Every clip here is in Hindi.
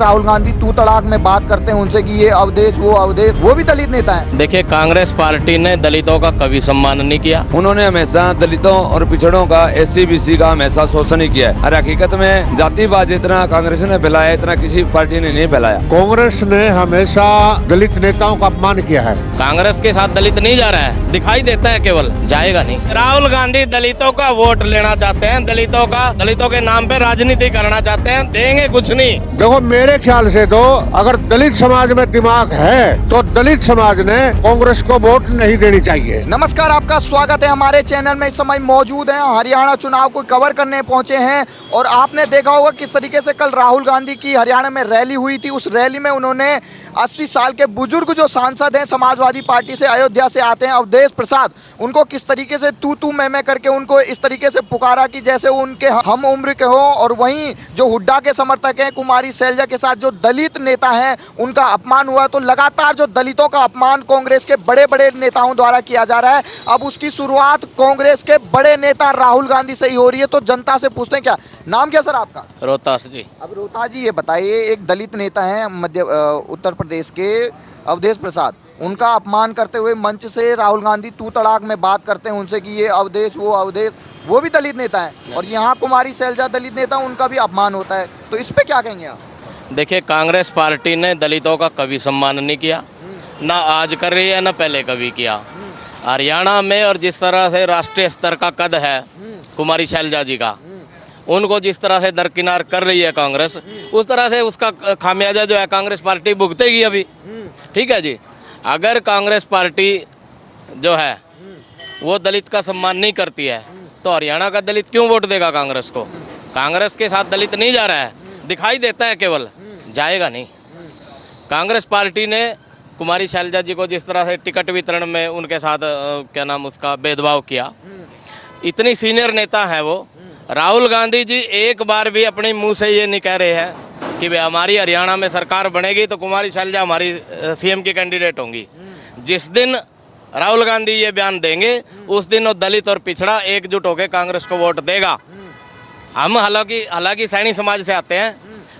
राहुल गांधी तू तड़ाक में बात करते हैं उनसे कि ये अवधेश वो भी दलित नेता है। देखिए, कांग्रेस पार्टी ने दलितों का कभी सम्मान नहीं किया। उन्होंने हमेशा दलितों और पिछड़ों का SC BC का हमेशा शोषण ही किया है। और हकीकत में जातिवाद जितना कांग्रेस ने फैलाया इतना किसी पार्टी ने नहीं फैलाया। कांग्रेस ने हमेशा दलित नेताओं का अपमान किया है। कांग्रेस के साथ दलित नहीं जा रहा है, दिखाई देता है, केवल जाएगा नहीं। राहुल गांधी दलितों का वोट लेना चाहते हैं, दलितों के नाम पे राजनीति करना चाहते हैं, देंगे कुछ नहीं। देखो, मेरे ख्याल से तो अगर दलित समाज में दिमाग है तो दलित समाज ने कांग्रेस को वोट नहीं देनी चाहिए। नमस्कार, आपका स्वागत है हमारे चैनल में। इस समय मौजूद हैं, हरियाणा चुनाव को कवर करने पहुंचे हैं और आपने देखा होगा किस तरीके से कल राहुल गांधी की हरियाणा में रैली हुई थी। उस रैली में उन्होंने 80 साल के बुजुर्ग जो सांसद हैं समाजवादी पार्टी से, अयोध्या से आते हैं, अवधेश प्रसाद, उनको किस तरीके से तू मैं करके उनको इस तरीके से पुकारा कि जैसे उनके हम उम्र के हो। और वहीं जो हुड्डा के समर्थक हैं, कुमारी शैलजा के साथ जो दलित नेता हैं, उनका अपमान हुआ। तो लगातार जो दलितों का अपमान कांग्रेस के बड़े बड़े नेताओं द्वारा किया जा रहा है। अब उसकी शुरुआत कांग्रेस के बड़े नेता राहुल गांधी से ही हो रही है। तो जनता से पूछते हैं, क्या नाम क्या सर आपका? रोहतास जी। अब रोहतास जी, ये बताइए, एक दलित नेता हैं उत्तर प्रदेश के अवधेश प्रसाद, उनका अपमान करते हुए मंच से राहुल गांधी तू तड़ाक में बात करते हैं उनसे कि ये अवधेश वो भी दलित नेता है। और यहाँ कुमारी शैलजा दलित नेता, उनका भी अपमान होता है। तो इस पे क्या कहेंगे आप? देखिए, कांग्रेस पार्टी ने दलितों का कभी सम्मान नहीं किया, ना आज कर रही है, ना पहले कभी किया। हरियाणा में और जिस तरह से राष्ट्रीय स्तर का कद है कुमारी शैलजा जी का, उनको जिस तरह से दरकिनार कर रही है कांग्रेस, उस तरह से उसका खामियाजा जो है कांग्रेस पार्टी भुगतेगी अभी। ठीक है जी। अगर कांग्रेस पार्टी जो है वो दलित का सम्मान नहीं करती है तो हरियाणा का दलित क्यों वोट देगा कांग्रेस को? कांग्रेस के साथ दलित नहीं जा रहा है, दिखाई देता है, केवल जाएगा नहीं। कांग्रेस पार्टी ने कुमारी शैलजा जी को जिस तरह से टिकट वितरण में उनके साथ क्या नाम उसका भेदभाव किया, इतनी सीनियर नेता है वो। राहुल गांधी जी एक बार भी अपने मुंह से ये नहीं कह रहे हैं कि भाई हमारी हरियाणा में सरकार बनेगी तो कुमारी शैलजा हमारी CM की कैंडिडेट होंगी। जिस दिन राहुल गांधी ये बयान देंगे उस दिन वो दलित और पिछड़ा एकजुट होकर कांग्रेस को वोट देगा। हम हालांकि सैनी समाज से आते हैं,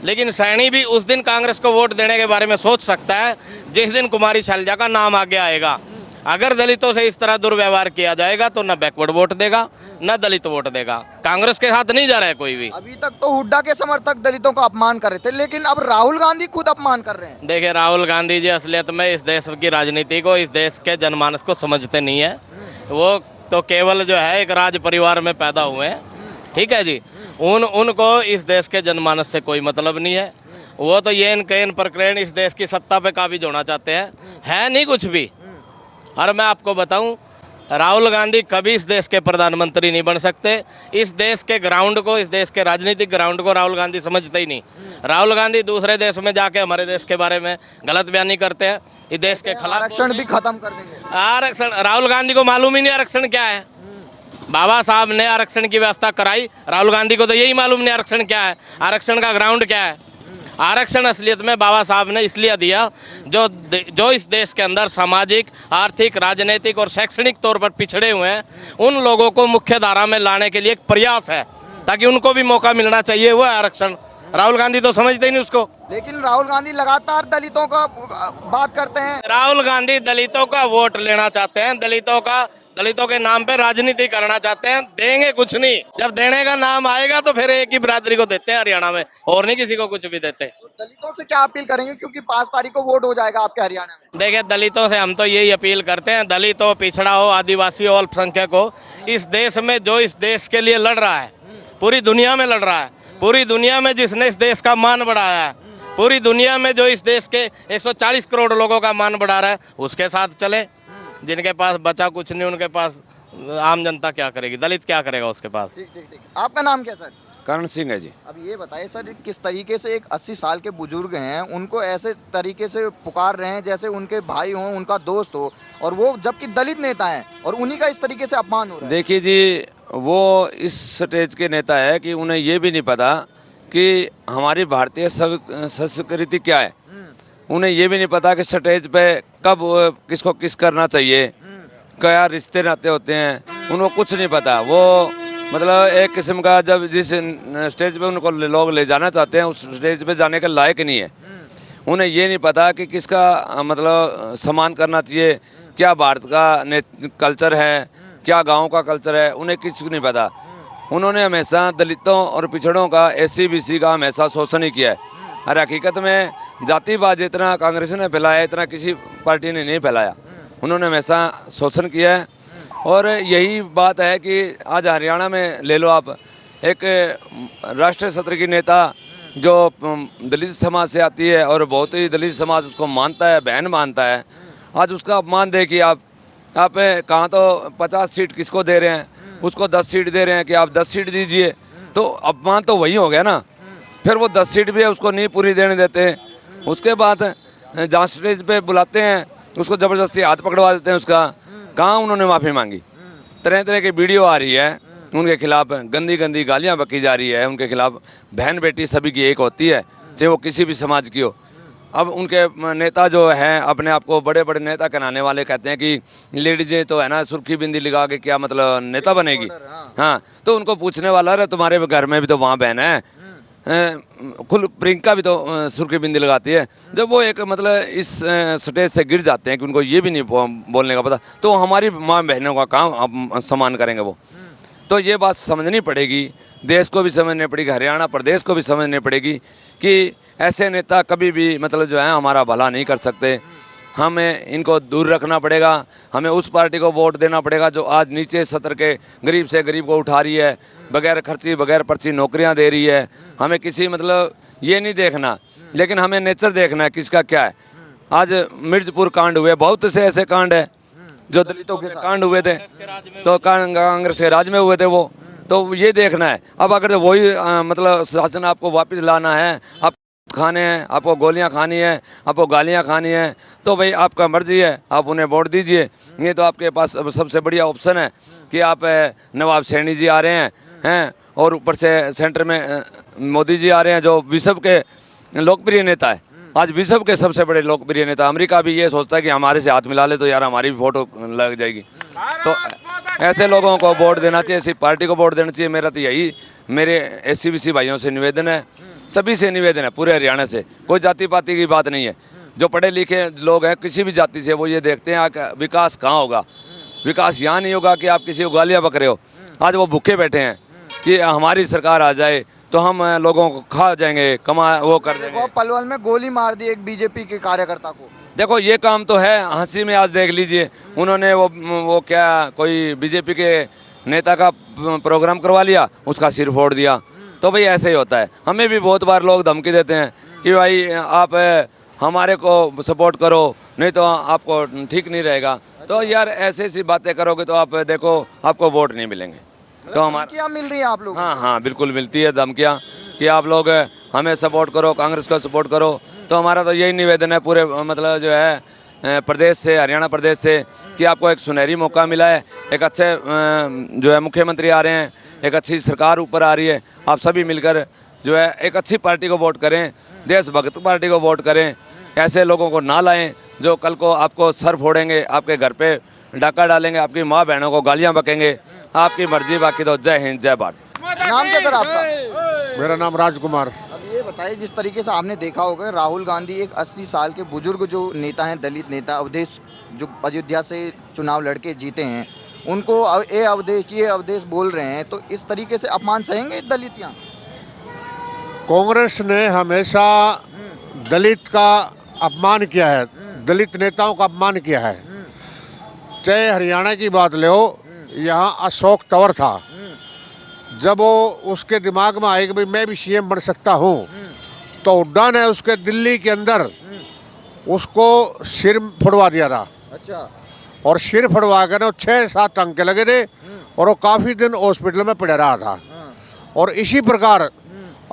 लेकिन सैनी भी उस दिन कांग्रेस को वोट देने के बारे में सोच सकता है जिस दिन कुमारी शैलजा का नाम आगे आएगा। अगर दलितों से इस तरह दुर्व्यवहार किया जाएगा तो न बैकवर्ड वोट देगा, न दलित वोट देगा। कांग्रेस के साथ नहीं जा रहा है कोई भी। अभी तक तो हुड्डा के समर्थक दलितों का अपमान कर रहे थे, लेकिन अब राहुल गांधी खुद अपमान कर रहे हैं। देखिए, राहुल गांधी जी असलियत में इस देश की राजनीति को, इस देश के जनमानस को समझते नहीं है। वो तो केवल जो है एक राज परिवार में पैदा हुए हैं। ठीक है जी। उनको इस देश के जनमानस से कोई मतलब नहीं है। वो तो येन केन प्रकरण इस देश की सत्ता पे काबिज होना चाहते हैं, है नहीं कुछ भी। और मैं आपको बताऊं, राहुल गांधी कभी इस देश के प्रधानमंत्री नहीं बन सकते। इस देश के ग्राउंड को, इस देश के राजनीतिक ग्राउंड को राहुल गांधी समझते ही नहीं। राहुल गांधी दूसरे देश में जाके हमारे देश के बारे में गलत बयानी करते हैं, इस देश के खिलाफ। आरक्षण भी खत्म कर देंगे। आरक्षण राहुल गांधी को मालूम ही नहीं आरक्षण क्या है। बाबा साहब ने आरक्षण की व्यवस्था कराई, राहुल गांधी को तो यही मालूम नहीं आरक्षण क्या है, आरक्षण का ग्राउंड क्या है। आरक्षण असलियत में बाबा साहब ने इसलिए दिया जो इस देश के अंदर सामाजिक, आर्थिक, राजनीतिक और शैक्षणिक तौर पर पिछड़े हुए हैं, उन लोगों को मुख्य धारा में लाने के लिए एक प्रयास है ताकि उनको भी मौका मिलना चाहिए। वो आरक्षण राहुल गांधी तो समझते ही नहीं उसको। लेकिन राहुल गांधी लगातार दलितों का बात करते हैं। राहुल गांधी दलितों का वोट लेना चाहते हैं, दलितों के नाम पे राजनीति करना चाहते हैं, देंगे कुछ नहीं। जब देने का नाम आएगा तो फिर एक ही बिरादरी को देते हैं हरियाणा में, और नहीं किसी को कुछ भी देते। तो दलितों से क्या अपील करेंगे, क्योंकि 5 तारीख को वोट हो जाएगा आपके हरियाणा में? देखिए, दलितों से हम तो यही अपील करते हैं, दलित हो, पिछड़ा हो, आदिवासी हो, अल्पसंख्यक हो, इस देश में जो इस देश के लिए लड़ रहा है, पूरी दुनिया में लड़ रहा है, पूरी दुनिया में जिसने इस देश का मान बढ़ाया है, पूरी दुनिया में जो इस देश के 140 करोड़ लोगों का मान बढ़ा रहा है, उसके साथ चले। जिनके पास बचा कुछ नहीं, उनके पास आम जनता क्या करेगी, दलित क्या करेगा उसके पास। ठीक। आपका नाम क्या सर? करण सिंह है जी। अब ये बताइए सर, किस तरीके से एक 80 साल के बुजुर्ग हैं, उनको ऐसे तरीके से पुकार रहे हैं जैसे उनके भाई हों, उनका दोस्त हो, और वो जबकि दलित नेता हैं, और उन्हीं का इस तरीके से अपमान हो रहा है। देखिए जी, वो इस स्टेज के नेता है कि उन्हें ये भी नहीं पता कि हमारी भारतीय संस्कृति क्या है। उन्हें ये भी नहीं पता कि स्टेज पे कब किसको किस करना चाहिए, क्या रिश्ते नाते होते हैं, उनको कुछ नहीं पता। वो मतलब एक किस्म का, जब जिस स्टेज पे उनको लोग ले जाना चाहते हैं उस स्टेज पे जाने के लायक नहीं है। उन्हें ये नहीं पता कि किसका मतलब सम्मान करना चाहिए, क्या भारत का कल्चर है, क्या गांव का कल्चर है, उन्हें किसी को नहीं पता। उन्होंने हमेशा दलितों और पिछड़ों का, SC BC का हमेशा शोषण ही किया है। और हकीकत में जातिवाद जितना कांग्रेस ने फैलाया इतना किसी पार्टी ने नहीं फैलाया। उन्होंने हमेशा शोषण किया है। और यही बात है कि आज हरियाणा में ले लो आप, एक राष्ट्रीय सत्र की नेता जो दलित समाज से आती है और बहुत ही दलित समाज उसको मानता है, बहन मानता है, आज उसका अपमान देखिए आप कहाँ तो 50 सीट किसको दे रहे हैं, उसको 10 सीट दे रहे हैं कि आप 10 सीट दीजिए, तो अपमान तो वही हो गया ना। फिर वो 10 सीट भी है उसको नहीं पूरी देने देते हैं। उसके बाद जहाँ स्टेज पे बुलाते हैं उसको ज़बरदस्ती हाथ पकड़वा देते हैं उसका। कहाँ उन्होंने माफ़ी मांगी? तरह तरह की वीडियो आ रही है उनके खिलाफ, गंदी गंदी गालियाँ बकी जा रही है उनके खिलाफ। बहन बेटी सभी की एक होती है, चाहे वो किसी भी समाज की हो। अब उनके नेता जो हैं अपने आप को बड़े बड़े नेता कहलाने वाले कहते हैं कि लेडीजें तो है ना सुर्खी बिंदी लगा के क्या मतलब नेता बनेगी। हाँ, तो उनको पूछने वाला है तुम्हारे घर में भी तो वहाँ बहन है, खुल प्रियंका भी तो सुर्खी बिंदी लगाती है। जब वो एक मतलब इस स्टेज से गिर जाते हैं कि उनको ये भी नहीं बोलने का पता, तो हमारी माँ बहनों का काम सम्मान करेंगे वो। तो ये बात समझनी पड़ेगी, देश को भी समझनी पड़ेगी, हरियाणा प्रदेश को भी समझनी पड़ेगी कि ऐसे नेता कभी भी मतलब जो है हमारा भला नहीं कर सकते। हमें इनको दूर रखना पड़ेगा। हमें उस पार्टी को वोट देना पड़ेगा जो आज नीचे सतर के गरीब से गरीब को उठा रही है, बगैर खर्ची बगैर पर्ची नौकरियां दे रही है। हमें किसी मतलब ये नहीं देखना, लेकिन हमें नेचर देखना है किसका क्या है। आज मिर्जपुर कांड हुए, बहुत से ऐसे कांड है जो दलितों के कांड हुए थे, तो कांग्रेस के राज में हुए थे वो। तो ये देखना है। अब अगर वही मतलब शासन आपको वापस लाना है, आप खाने हैं, आपको गोलियां खानी है, आपको गालियां खानी है, तो भाई आपका मर्जी है, आप उन्हें वोट दीजिए। नहीं तो आपके पास सबसे बढ़िया ऑप्शन है कि आप नवाब सैनी जी आ रहे हैं और ऊपर से सेंटर में मोदी जी आ रहे हैं जो विश्व के लोकप्रिय नेता है। आज विश्व के सबसे बड़े लोकप्रिय नेता। अमेरिका भी ये सोचता है कि हमारे से हाथ मिला ले तो यार हमारी भी फोटो लग जाएगी। तो ऐसे लोगों को वोट देना चाहिए, ऐसी पार्टी को वोट देना चाहिए। मेरा तो यही मेरे SC BC भाइयों से निवेदन है, सभी से निवेदन है, पूरे हरियाणा से। कोई जाति पाति की बात नहीं है। जो पढ़े लिखे लोग हैं किसी भी जाति से, वो ये देखते हैं विकास कहाँ होगा। विकास यहाँ नहीं होगा कि आप किसी को गालियाँ बक रहे हो। आज वो भूखे बैठे हैं कि हमारी सरकार आ जाए तो हम लोगों को खा जाएंगे, वो कर देंगे। पलवल में गोली मार दी एक BJP के कार्यकर्ता को। देखो ये काम तो है हंसी में। आज देख लीजिए उन्होंने वो क्या कोई BJP के नेता का प्रोग्राम करवा लिया, उसका सिर फोड़ दिया। तो भाई ऐसे ही होता है। हमें भी बहुत बार लोग धमकी देते हैं कि भाई आप हमारे को सपोर्ट करो, नहीं तो आपको ठीक नहीं रहेगा। तो यार ऐसी ऐसी बातें करोगे तो आप देखो आपको वोट नहीं मिलेंगे। तो हमारे क्या मिल रही है आप लोग? हाँ, बिल्कुल मिलती है धमकियाँ कि आप लोग हमें सपोर्ट करो, कांग्रेस को सपोर्ट करो। तो हमारा तो यही निवेदन है पूरे मतलब जो है प्रदेश से, हरियाणा प्रदेश से, कि आपको एक सुनहरी मौका मिला है। एक अच्छे जो है मुख्यमंत्री आ रहे हैं, एक अच्छी सरकार ऊपर आ रही है। आप सभी मिलकर जो है एक अच्छी पार्टी को वोट करें, देशभक्त पार्टी को वोट करें। ऐसे लोगों को ना लाएं जो कल को आपको सर फोड़ेंगे, आपके घर पे डाका डालेंगे, आपकी माँ बहनों को गालियाँ बकेंगे। आपकी मर्जी, बाकी तो जय हिंद जय भारत। नाम क्या सर आपका? मेरा नाम राजकुमार। अब ये बताइए, जिस तरीके से आपने देखा होगा राहुल गांधी एक 80 साल के बुजुर्ग जो नेता हैं, दलित नेता, अवधेश जो अयोध्या से चुनाव लड़के जीते हैं, उनको ये अवधेश बोल रहे हैं, तो इस तरीके से अपमान सहेंगे दलित यहाँ? कांग्रेस ने हमेशा दलित का अपमान किया है, दलित नेताओं का अपमान किया है। चाहे हरियाणा की बात लो, यहाँ अशोक तंवर था, जब वो उसके दिमाग में आए कि भाई मैं भी CM बन सकता हूँ, तो हुड्डा ने उसके दिल्ली के अंदर उसको सिर फुड़वा दिया था। अच्छा। और सिर फुड़वा कर 6-7 टंके लगे थे और वो काफ़ी दिन हॉस्पिटल में पड़ा रहा था। और इसी प्रकार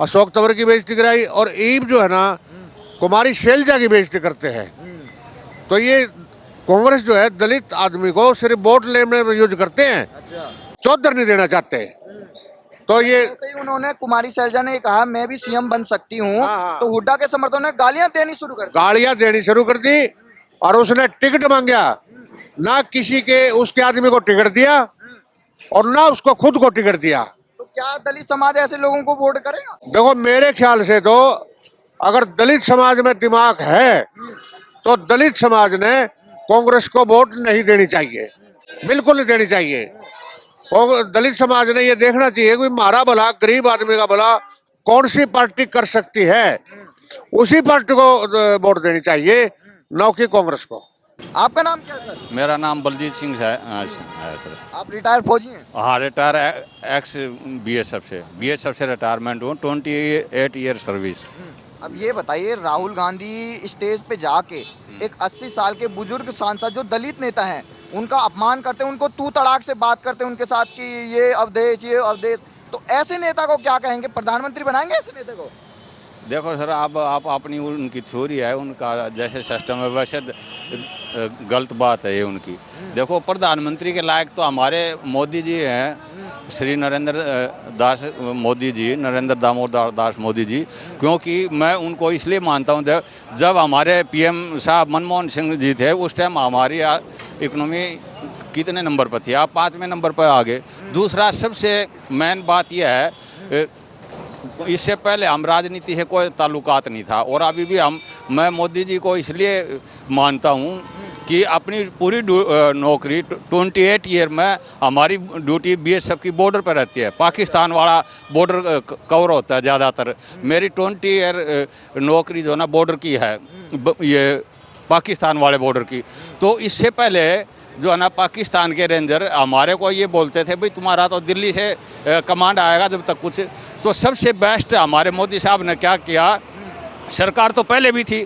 अशोक तंवर की बेइज्जती कराई और ईब जो है ना कुमारी शैलजा की बेइज्जती करते हैं। तो ये कांग्रेस जो है दलित आदमी को सिर्फ वोट लेने में यूज करते हैं, चौधर नहीं देना चाहते। तो ये ही उन्होंने, कुमारी शैलजा ने कहा मैं भी CM बन सकती हूँ, हाँ। तो हुड्डा के समर्थकों ने गालियां देनी शुरू कर दी। गालियां देनी शुरू कर दी और उसने टिकट मांगा, ना किसी के उसके आदमी को टिकट दिया और ना उसको खुद को टिकट दिया। क्या दलित समाज ऐसे लोगों को वोट करेगा? देखो मेरे ख्याल से तो अगर दलित समाज में दिमाग है तो दलित समाज ने कांग्रेस को वोट नहीं देनी चाहिए, बिल्कुल नहीं देनी चाहिए। और दलित समाज ने ये देखना चाहिए कि हमारा भला, गरीब आदमी का भला कौन सी पार्टी कर सकती है, उसी पार्टी को वोट देनी चाहिए, न कि कांग्रेस को। आपका नाम क्या है सर? मेरा नाम बलजीत सिंह है सर। आप रिटायर्ड फौजी हैं? हाँ, रिटायर एक्स बीएसएफ से रिटायरमेंट हूँ, 28 ईयर सर्विस। अब ये बताइए, राहुल गांधी स्टेज पे जाके एक 80 साल के बुजुर्ग सांसद जो दलित नेता हैं उनका अपमान करते हैं, उनको तू तड़ाक से बात करते हैं उनके साथ कि ये अवधेश, तो ऐसे नेता को क्या कहेंगे? प्रधानमंत्री बनाएंगे ऐसे नेता को? देखो सर, आप अपनी उनकी थ्योरी है, उनका जैसे सिस्टम है वैसे गलत बात है ये उनकी। देखो प्रधानमंत्री के लायक तो हमारे मोदी जी हैं, श्री नरेंद्र दामोदर दास मोदी जी, क्योंकि मैं उनको इसलिए मानता हूँ, जब हमारे पीएम साहब मनमोहन सिंह जी थे उस टाइम हमारी इकोनॉमी कितने नंबर पर थी? आप 5वें नंबर पर आ गए। दूसरा सबसे मेन बात यह है, इससे पहले हम राजनीति से कोई ताल्लुकात नहीं था, और अभी भी मैं मोदी जी को इसलिए मानता हूँ कि अपनी पूरी नौकरी 28 ईयर में हमारी ड्यूटी बीएसएफ की बॉर्डर पर रहती है। पाकिस्तान वाला बॉर्डर कवर होता है ज़्यादातर। मेरी 20 ईयर नौकरी जो है ना बॉर्डर की है, ये पाकिस्तान वाले बॉर्डर की। तो इससे पहले जो है ना पाकिस्तान के रेंजर हमारे को ये बोलते थे, भाई तुम्हारा तो दिल्ली से कमांड आएगा जब तक कुछ। तो सबसे बेस्ट हमारे मोदी साहब ने क्या किया, सरकार तो पहले भी थी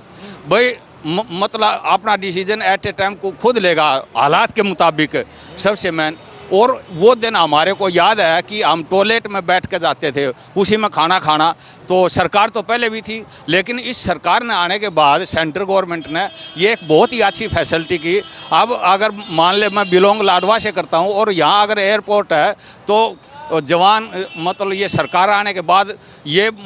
भाई, मतलब अपना डिसीजन एट ए टाइम को खुद लेगा हालात के मुताबिक, सबसे मेन। और वो दिन हमारे को याद है कि हम टॉयलेट में बैठ के जाते थे, उसी में खाना खाना। तो सरकार तो पहले भी थी, लेकिन इस सरकार ने आने के बाद सेंट्रल गवर्नमेंट ने ये एक बहुत ही अच्छी फैसिलिटी की। अब अगर मान ले मैं बिलोंग लाडवा से करता हूँ और यहाँ अगर एयरपोर्ट है तो जवान, मतलब ये सरकार आने के बाद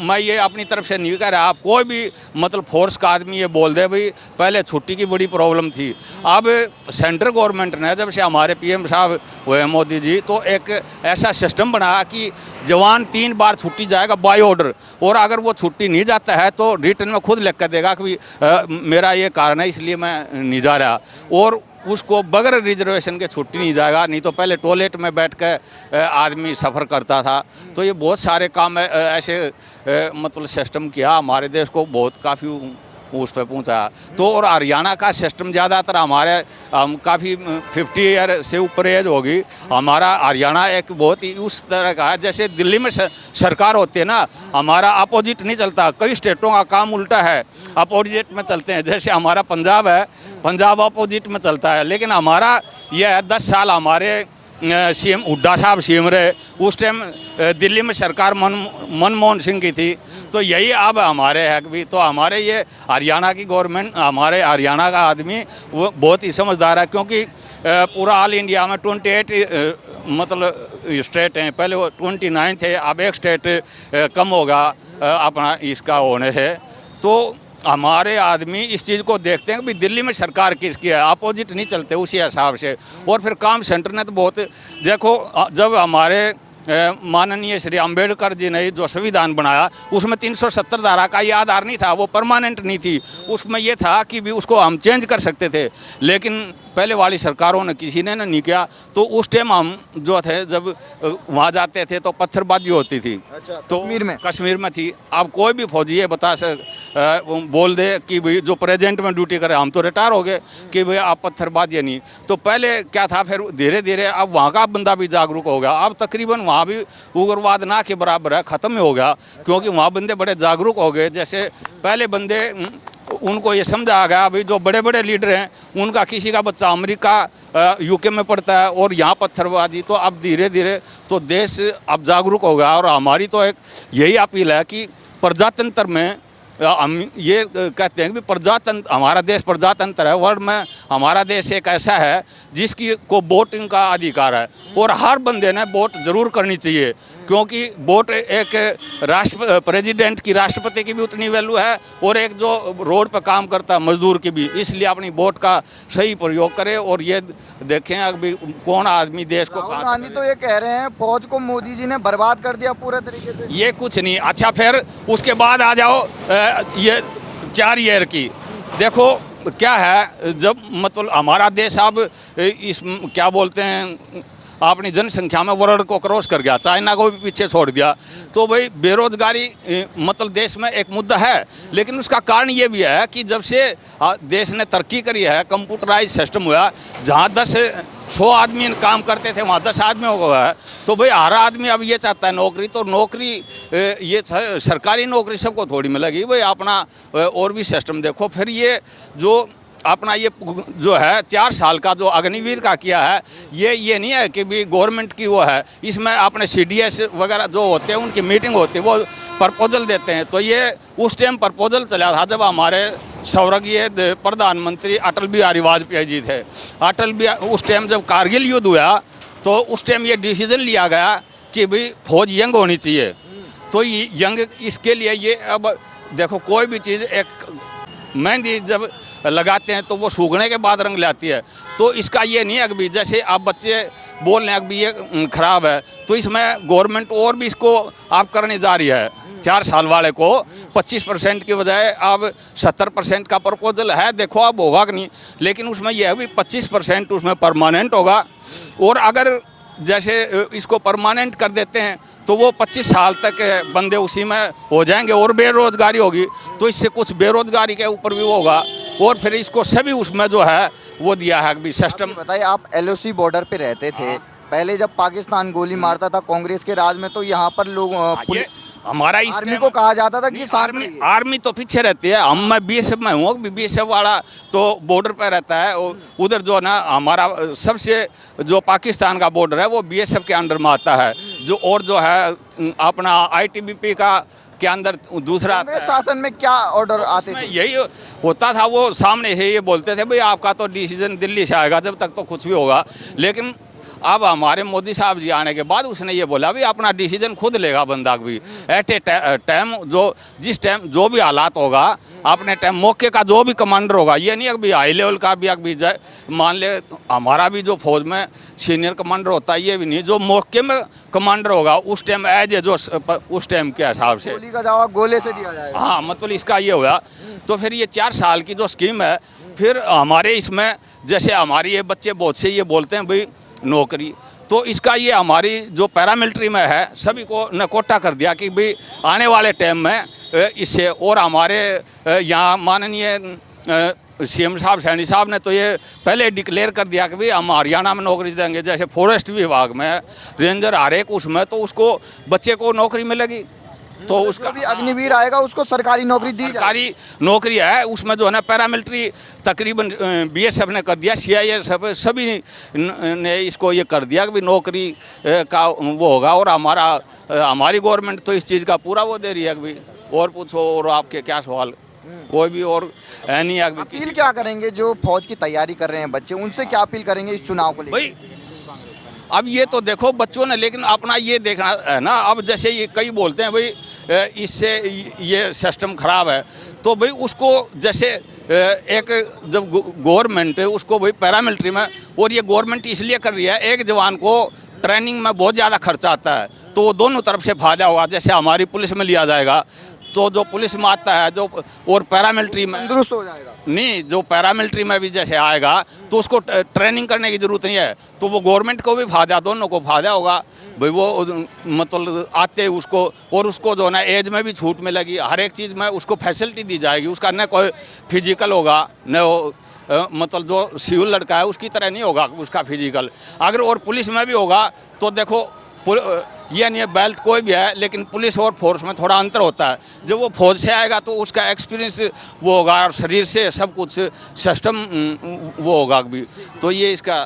मैं ये अपनी तरफ से नहीं कह रहा, आप कोई भी मतलब फोर्स का आदमी ये बोल दे भाई पहले छुट्टी की बड़ी प्रॉब्लम थी। अब सेंट्रल गवर्नमेंट ने जब से हमारे पीएम साहब हुए मोदी जी, तो एक ऐसा सिस्टम बनाया कि जवान 3 बार छुट्टी जाएगा बाय ऑर्डर, और अगर वो छुट्टी नहीं जाता है तो रिटर्न में खुद लिख कर देगा कि मेरा ये कारण है इसलिए मैं नहीं जा रहा, और उसको बगैर रिजर्वेशन के छुट्टी नहीं जाएगा। नहीं तो पहले टॉयलेट में बैठ कर आदमी सफ़र करता था। तो ये बहुत सारे काम ऐसे मतलब सिस्टम किया, हमारे देश को बहुत काफ़ी उस पर पहुँचा। तो और हरियाणा का सिस्टम ज़्यादातर हम काफ़ी 50 ईयर से ऊपर एज होगी, हमारा हरियाणा एक बहुत ही उस तरह का है जैसे दिल्ली में सरकार होती है ना, हमारा अपोजिट नहीं चलता। कई स्टेटों का काम उल्टा है, अपोजिट में चलते हैं। जैसे हमारा पंजाब है, पंजाब अपोजिट में चलता है, लेकिन हमारा यह है 10 साल हमारे सीएम हुड्डा साहब सीएम रहे, उस टाइम दिल्ली में सरकार मनमोहन सिंह की थी। तो यही अब हमारे है भी, तो हमारे ये हरियाणा की गवर्नमेंट, हमारे हरियाणा का आदमी वो बहुत ही समझदार है, क्योंकि पूरा ऑल इंडिया में 28 मतलब स्टेट हैं, पहले वो 29 थे, अब एक स्टेट कम होगा अपना इसका होने से। तो हमारे आदमी इस चीज़ को देखते हैं कि दिल्ली में सरकार किसकी है, अपोजिट नहीं चलते उसी हिसाब से। और फिर काम सेंटर ने तो बहुत, देखो जब हमारे माननीय श्री अंबेडकर जी ने जो संविधान बनाया उसमें 370 धारा का ये आधार नहीं था, वो परमानेंट नहीं थी। उसमें ये था कि भी उसको हम चेंज कर सकते थे, लेकिन पहले वाली सरकारों ने किसी ने नहीं किया। तो उस टाइम हम जो थे जब वहाँ जाते थे तो पत्थरबाजी होती थी। अच्छा, तो कश्मीर में थी। अब कोई भी फौजी ये बोल दे कि भाई जो प्रेजेंट में ड्यूटी करे, हम तो रिटायर हो गए, कि भाई आप पत्थरबाजी नहीं। तो पहले क्या था, फिर धीरे धीरे अब वहाँ का बंदा भी जागरूक हो गया। अब तकरीबन वहाँ भी उग्रवाद ना के बराबर है, ख़त्म ही हो गया, क्योंकि वहाँ बंदे बड़े जागरूक हो गए। जैसे पहले बंदे उनको ये समझा आ गया अभी जो बड़े बड़े लीडर हैं उनका किसी का बच्चा अमेरिका यूके में पढ़ता है और यहाँ पत्थरबाजी। तो अब धीरे धीरे तो देश अब जागरूक हो गया। और हमारी तो एक यही अपील है कि प्रजातंत्र में हम ये कहते हैं कि प्रजातंत्र, हमारा देश प्रजातंत्र है। वर्ल्ड में हमारा देश एक ऐसा है जिसकी को वोटिंग का अधिकार है, और हर बंदे ने वोट ज़रूर करनी चाहिए। क्योंकि वोट एक प्रेसिडेंट की, राष्ट्रपति की भी उतनी वैल्यू है और एक जो रोड पर काम करता है मजदूर की भी। इसलिए अपनी वोट का सही प्रयोग करें और ये देखें अभी कौन आदमी देश को राहुल गांधी तो ये कह रहे हैं फौज को मोदी जी ने बर्बाद कर दिया पूरे तरीके से। ये कुछ नहीं। अच्छा, फिर उसके बाद आ जाओ ये 4 ईयर की। देखो क्या है, जब मतलब हमारा देश अब इस क्या बोलते हैं अपनी जनसंख्या में वर्ल्ड को क्रॉस कर गया, चाइना को भी पीछे छोड़ दिया, तो भाई बेरोजगारी मतलब देश में एक मुद्दा है। लेकिन उसका कारण ये भी है कि जब से देश ने तरक्की करी है, कंप्यूटराइज सिस्टम हुआ, जहाँ 100 आदमी काम करते थे वहाँ 10 आदमी हो गया है, तो भाई हर आदमी अब ये चाहता है नौकरी। तो नौकरी ये सरकारी नौकरी सबको थोड़ी मिलेगी भाई, अपना और भी सिस्टम देखो। फिर ये जो अपना ये जो है 4 साल का जो अग्निवीर का किया है, ये नहीं है कि भी गवर्नमेंट की वो है, इसमें अपने CDS वगैरह जो होते हैं उनकी मीटिंग होती है, वो प्रपोजल देते हैं। तो ये उस टाइम प्रपोजल चला था जब हमारे स्वर्गीय प्रधानमंत्री अटल बिहारी वाजपेयी जी थे। उस टाइम जब कारगिल युद्ध हुआ तो उस टाइम ये डिसीजन लिया गया कि भाई फौज यंग होनी चाहिए। तो यंग इसके लिए ये अब देखो कोई भी चीज़, एक मेहंदी जब लगाते हैं तो वो सूखने के बाद रंग लाती है। तो इसका ये नहीं है कि जैसे आप बच्चे बोल रहे हैं कि ये ख़राब है, तो इसमें गवर्नमेंट और भी इसको आप करने जा रही है। 4 साल वाले को 25% की बजाय अब 70% का प्रपोजल है। देखो अब होगा कि नहीं, लेकिन उसमें यह भी 25% उसमें परमानेंट होगा। और अगर जैसे इसको परमानेंट कर देते हैं तो वो 25 साल तक बंदे उसी में हो जाएंगे और बेरोजगारी होगी, तो इससे कुछ बेरोजगारी के ऊपर भी होगा। और फिर इसको सभी उसमें जो है वो दिया है कि सिस्टम। बताइए, आप LOC बॉर्डर पे रहते थे, पहले जब पाकिस्तान गोली मारता था कांग्रेस के राज में, तो यहाँ पर लोग हमारा इस आर्मी को कहा जाता था कि आर्मी तो पीछे रहती है। मैं BSF में हूँ, BSF वाला तो बॉर्डर पर रहता है। उधर जो ना हमारा सबसे जो पाकिस्तान का बॉर्डर है वो BSF के अंडर में आता है। जो और जो है अपना ITBP का के अंदर दूसरा शासन में क्या ऑर्डर आते थे? यही होता था, वो सामने से ये बोलते थे भाई आपका तो डिसीजन दिल्ली से आएगा, जब तक तो कुछ भी होगा। लेकिन अब हमारे मोदी साहब जी आने के बाद उसने ये बोला भी अपना डिसीजन खुद लेगा बंदा भी, एट ए टाइम जिस टाइम जो भी हालात होगा अपने टाइम मौके का जो भी कमांडर होगा। ये नहीं है कि हाई लेवल का भी जाए, मान ले हमारा भी जो फौज में सीनियर कमांडर होता है, ये भी नहीं, जो मौके में कमांडर होगा उस टाइम एज ए जो उस टाइम के हिसाब से गोली का जवाब गोले से दिया जाएगा। हाँ, मतलब इसका ये हुआ। तो फिर ये 4 साल की जो स्कीम है, फिर हमारे इसमें जैसे हमारे ये बच्चे बहुत से ये बोलते हैं भाई नौकरी, तो इसका ये हमारी जो पैरामिलिट्री में है सभी को न कोटा कर दिया कि भाई आने वाले टाइम में इससे। और हमारे यहाँ माननीय CM साहब, सैनी साहब ने तो ये पहले डिक्लेयर कर दिया कि भाई हम हरियाणा में नौकरी देंगे। जैसे फॉरेस्ट विभाग में रेंजर हर एक उसमें तो उसको बच्चे को नौकरी मिलेगी। तो उसका भी अग्निवीर आएगा उसको सरकारी नौकरी दी, सरकारी नौकरी है। उसमें जो है ना पैरामिलिट्री तकरीबन BSF ने कर दिया, CISF सभी ने इसको ये कर दिया कि भाई नौकरी का वो होगा। और हमारी गवर्नमेंट तो इस चीज़ का पूरा वो दे रही है कि भाई। और पूछो, और आपके क्या सवाल? कोई भी और नहीं है। अपील क्या करेंगे जो फौज की तैयारी कर रहे हैं बच्चे, उनसे क्या अपील करेंगे इस चुनाव को लेकर? भाई अब ये तो देखो बच्चों ने, लेकिन अपना ये देखना है ना। अब जैसे ये कई बोलते हैं भाई इससे ये सिस्टम ख़राब है, तो भाई उसको जैसे एक जब गवर्नमेंट है उसको भाई पैरामिलिट्री में, और ये गवर्नमेंट इसलिए कर रही है, एक जवान को ट्रेनिंग में बहुत ज़्यादा खर्चा आता है, तो वो दोनों तरफ से फायदा होगा। जैसे हमारी पुलिस में लिया जाएगा तो जो पुलिस में आता है जो, और पैरामिलिट्री में तंदुरुस्त हो जाएगा। नहीं, जो पैरामिलिट्री में भी जैसे आएगा तो उसको ट्रेनिंग करने की ज़रूरत नहीं है, तो वो गवर्नमेंट को भी फायदा, दोनों को फायदा होगा भाई। वो मतलब आते उसको, और उसको जो है ना एज में भी छूट मिलेगी, हर एक चीज़ में उसको फैसिलिटी दी जाएगी। उसका न कोई फिजिकल होगा, न वो मतलब जो सिविल लड़का है उसकी तरह नहीं होगा उसका फिजिकल। अगर और पुलिस में भी होगा तो देखो ये नहीं है बेल्ट कोई भी है, लेकिन पुलिस और फोर्स में थोड़ा अंतर होता है। जब वो फौज से आएगा तो उसका एक्सपीरियंस वो होगा और शरीर से सब कुछ सिस्टम वो होगा भी। तो ये इसका